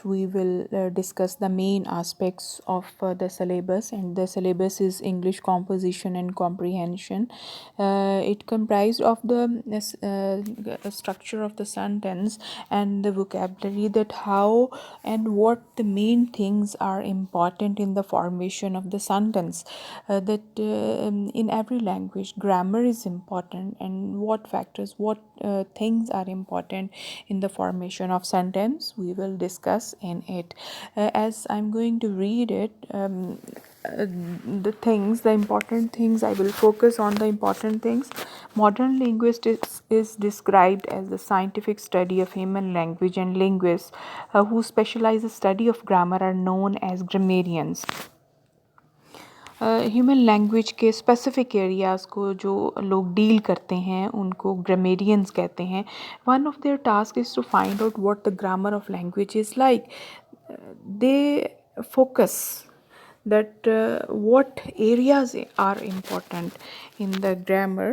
we will discuss the main aspects of the syllabus, and the syllabus is English composition and comprehension. It comprised of the structure of the sentence and the vocabulary, that how and what the main things are important in the formation of the sentence. That in every language grammar is important, and what factors, what things are important in the formation of sentence, we will discuss in it. As I'm going to read it, the important things, I will focus on the important things. Modern linguistics is described as the scientific study of human language, and linguists who specialize in study of grammar are known as grammarians. Human language के specific areas को जो लोग deal करते हैं उनको grammarians कहते हैं. One of their task is to find out what the grammar of language is like. They focus that what areas are important in the grammar.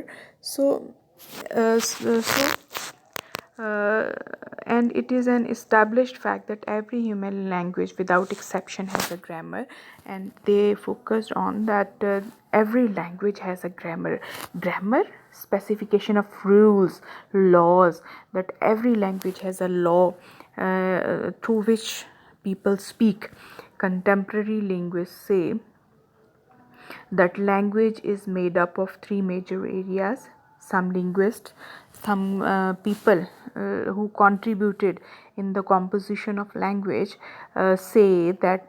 And it is an established fact that every human language without exception has a grammar, and they focused on that every language has a grammar specification of rules, laws, that every language has a law through which people speak. Contemporary linguists say that language is made up of three major areas. Some linguists, some people who contributed in the composition of language say that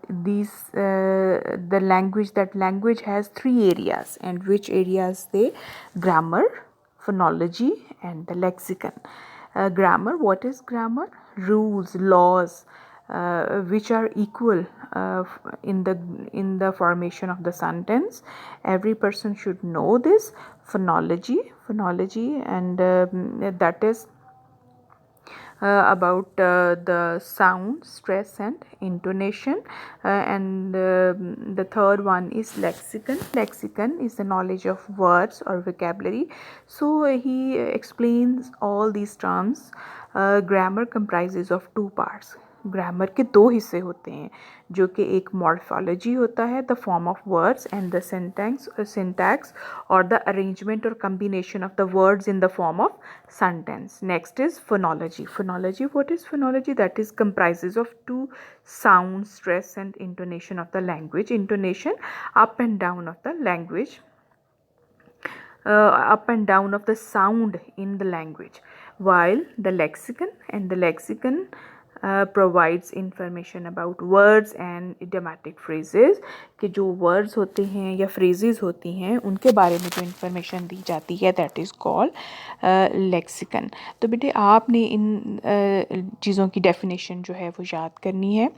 language has three areas, and which areas they: grammar, phonology, and the lexicon. Grammar, what is grammar? Rules, laws, which are equal in the formation of the sentence. Every person should know this. Phonology, and that is about the sound, stress, and intonation. And the third one is lexicon. Lexicon is the knowledge of words or vocabulary. So he explains all these terms. Grammar comprises of two parts. Grammar के दो हिस्से होते हैं, जो कि एक morphology होता है, the form of words, and the syntax और द अरेंजमेंट और combination of the words in the form of sentence. Next is phonology. What is phonology? That is comprises of to sound, stress, and intonation of the language. Intonation, up and down of the language, up and down of the sound in the language, while the lexicon provides information about words and idiomatic phrases, कि जो words होते हैं या phrases होती हैं उनके बारे में जो information दी जाती है, that is called lexicon. तो बेटे आपने इन चीज़ों की definition जो है वो याद करनी है.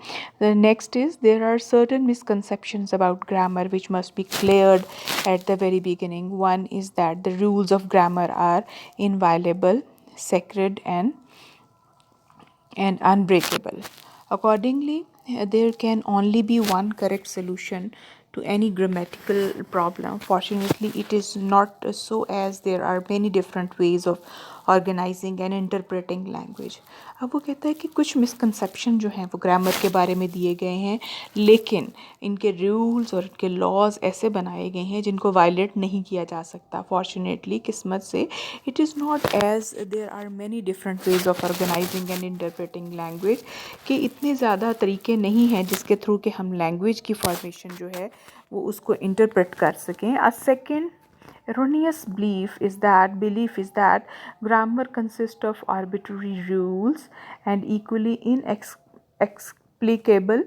The next is, there are certain misconceptions about grammar which must be cleared at the very beginning. One is that the rules of grammar are inviolable, sacred, and unbreakable. Accordingly, there can only be one correct solution to any grammatical problem. Fortunately, it is not so, as there are many different ways of organizing and interpreting language. अब वो कहता है कि कुछ misconception जो हैं वो grammar के बारे में दिए गए हैं, लेकिन इनके रूल्स और इनके लॉज ऐसे बनाए गए हैं जिनको वायलेट नहीं किया जा सकता. फॉर्चुनेटली, किस्मत से, it is not as there are many different ways of organising and interpreting language, कि इतने ज़्यादा तरीके नहीं हैं जिसके थ्रू कि हम लैंग्वेज की फॉर्मेशन जो है वो उसको इंटरप्रेट कर सकें. A second erroneous belief is that grammar consists of arbitrary rules and equally inexplicable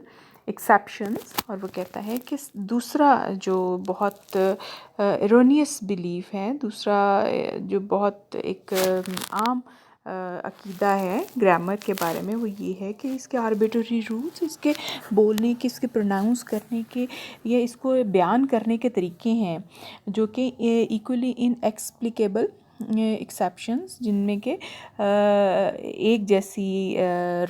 exceptions. और वो कहता है कि दूसरा जो बहुत erroneous belief है, दूसरा जो बहुत एक आम अकीदा है ग्रामर के बारे में, वो ये है कि इसके आर्बिट्ररी रूल्स, इसके बोलने के, इसके प्रोनाउंस करने के या इसको बयान करने के तरीके हैं जो कि इक्वली इनएक्सप्लिकेबल एक्सेप्शंस, जिनमें के एक जैसी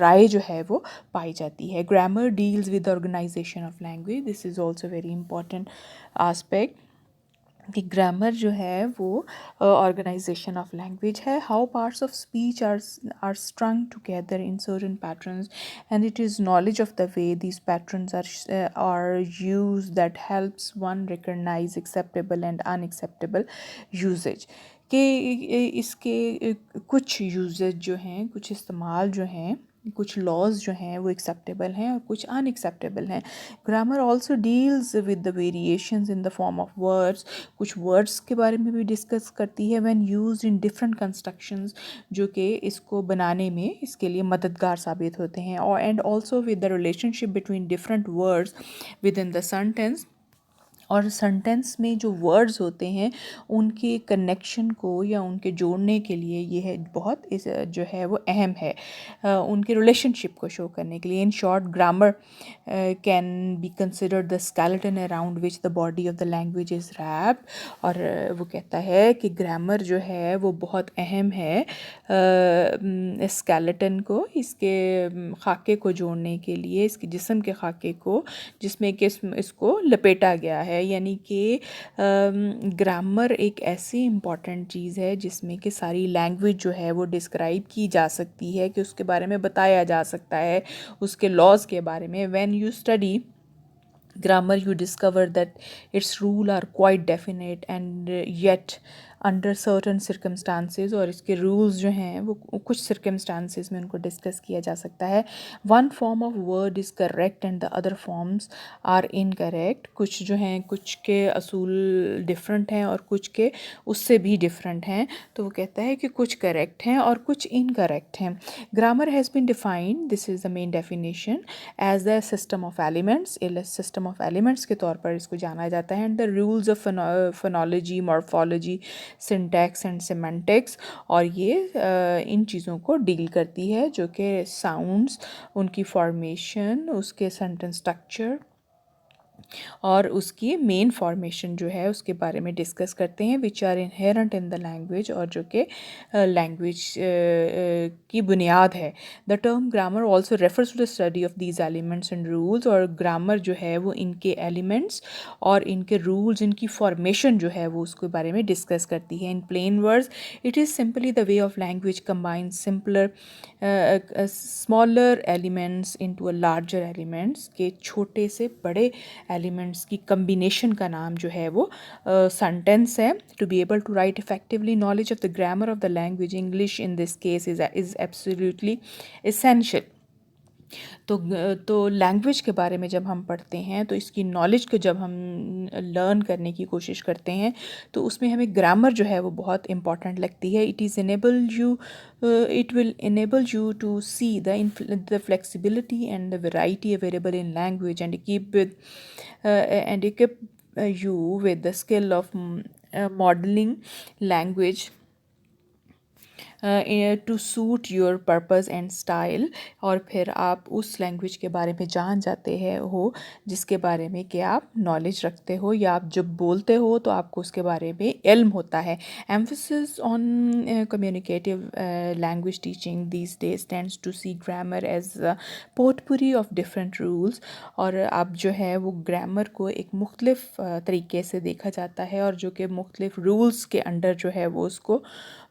राय जो है वो पाई जाती है. Grammar deals with organisation of language. This is also very important aspect. कि ग्रामर जो है वो ऑर्गेनाइजेशन ऑफ लैंग्वेज है. How parts of speech are strung together in certain patterns and it is knowledge of the way these patterns are use that helps one recognise acceptable and unacceptable usages. कि इसके कुछ usage जो हैं, कुछ इस्तेमाल जो हैं, कुछ लॉज जो हैं वो एक्सेप्टेबल हैं और कुछ अनएक्सेप्टेबल हैं. Grammar also deals with the variations in the form of words. कुछ वर्ड्स के बारे में भी डिस्कस करती है when used in different constructions, जो कि इसको बनाने में इसके लिए मददगार साबित होते हैं. और and also with the relationship between different words with in the sentence. और सेंटेंस में जो वर्ड्स होते हैं उनके कनेक्शन को या उनके जोड़ने के लिए ये है बहुत इस जो है वो अहम है, उनके रिलेशनशिप को शो करने के लिए. In short grammar can be considered the skeleton around which the body of the language is wrapped. और वो कहता है कि ग्रामर जो है वो बहुत अहम है स्केलेटन को, इसके खाके को जोड़ने के लिए, इसके जिस्म के खाके को जिसमें कि इसको लपेटा गया है. यानी कि ग्रामर एक ऐसी इम्पॉर्टेंट चीज़ है जिसमें कि सारी लैंग्वेज जो है वो डिस्क्राइब की जा सकती है, कि उसके बारे में बताया जा सकता है, उसके लॉज के बारे में. When you study grammar you discover that its rule are quite definite and yet under certain circumstances, और इसके रूल्स जो हैं वो कुछ circumstances में उनको डिस्कस किया जा सकता है. One form of word is correct and the other forms are incorrect. कुछ जो हैं कुछ के असूल डिफरेंट हैं और कुछ के उससे भी डिफरेंट हैं. तो वो कहता है कि कुछ करेक्ट हैं और कुछ इनकरेक्ट हैं. Grammar has been defined, this is the main definition, as the system of elements. System of elements के तौर पर इसको जाना जाता है. And the rules of phonology, morphology, syntax and semantics. और ये इन चीज़ों को डील करती है, जो कि साउंड्स, उनकी फॉर्मेशन, उसके सेंटेंस स्ट्रक्चर और उसकी मेन फॉर्मेशन जो है उसके बारे में डिस्कस करते हैं, which are inherent in the language, और जो कि लैंग्वेज की बुनियाद है. The term grammar also refers to the study of these elements and rules. और ग्रामर जो है वो इनके एलिमेंट्स और इनके रूल्स, इनकी फॉर्मेशन जो है वो उसके बारे में डिस्कस करती है. In plain words it is simply the way of language combines simpler smaller elements into a larger elements, के छोटे से बड़े एलिमेंट्स की कम्बिनेशन का नाम जो है वो सेंटेंस है. To be able to write effectively, knowledge of the grammar of the language English in this case is absolutely essential. तो लैंग्वेज के बारे में जब हम पढ़ते हैं तो इसकी नॉलेज को जब हम लर्न करने की कोशिश करते हैं तो उसमें हमें ग्रामर जो है वो बहुत इम्पॉर्टेंट लगती है. It will enable you to see the flexibility and the variety available in language and equip you with the skill of modeling language to suit your purpose and style. और फिर आप उस लैंग्वेज के बारे में जान जाते हैं हो जिसके बारे में कि आप नॉलेज रखते हो, या आप जब बोलते हो तो आपको उसके बारे में इल्म होता है. Emphasis on communicative language teaching these days tends to see grammar as potpourri of different rules. और अब जो है वो ग्रामर को एक मुख्तलिफ तरीके से देखा जाता है, और जो कि मुख्तलिफ रूल्स के अंडर जो है वो उसको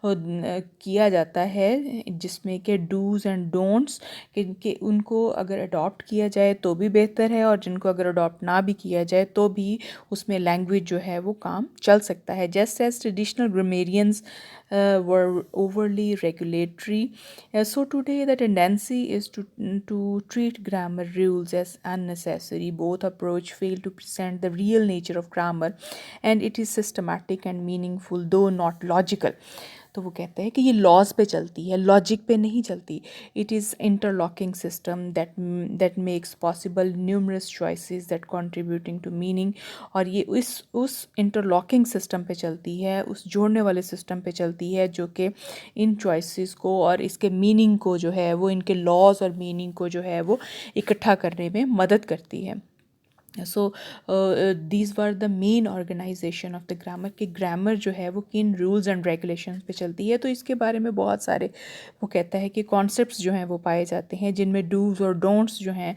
किया जाता है, जिसमें कि डूज़ एंड डोंट्स कि उनको अगर अडॉप्ट किया जाए तो भी बेहतर है, और जिनको अगर अडॉप्ट ना भी किया जाए तो भी उसमें लैंग्वेज जो है वो काम चल सकता है. Just as traditional grammarians were overly regulatory, so today the tendency is to treat grammar rules as unnecessary. Both approach fail to present the real nature of grammar, and it is systematic and meaningful though not logical. तो वो कहते हैं कि ये laws पे चलती है, logic पे नहीं चलती. It is interlocking system that makes possible numerous choices that contributing to meaning. और ये उस इंटरलॉकिंग सिस्टम पे चलती है, उस जोड़ने वाले सिस्टम पे चलती है, जो कि इन चॉइसेस को और इसके मीनिंग को जो है वो, इनके लॉज और मीनिंग को जो है वो इकट्ठा करने में मदद करती है. So these were the main organisation of the grammar. कि ग्रामर जो है वो किन रूल्स एंड रेगुलेशंस पे चलती है. तो इसके बारे में बहुत सारे वो कहता है कि कॉन्सेप्ट्स जो हैं वो पाए जाते हैं, जिनमें डूज और डोंट्स जो हैं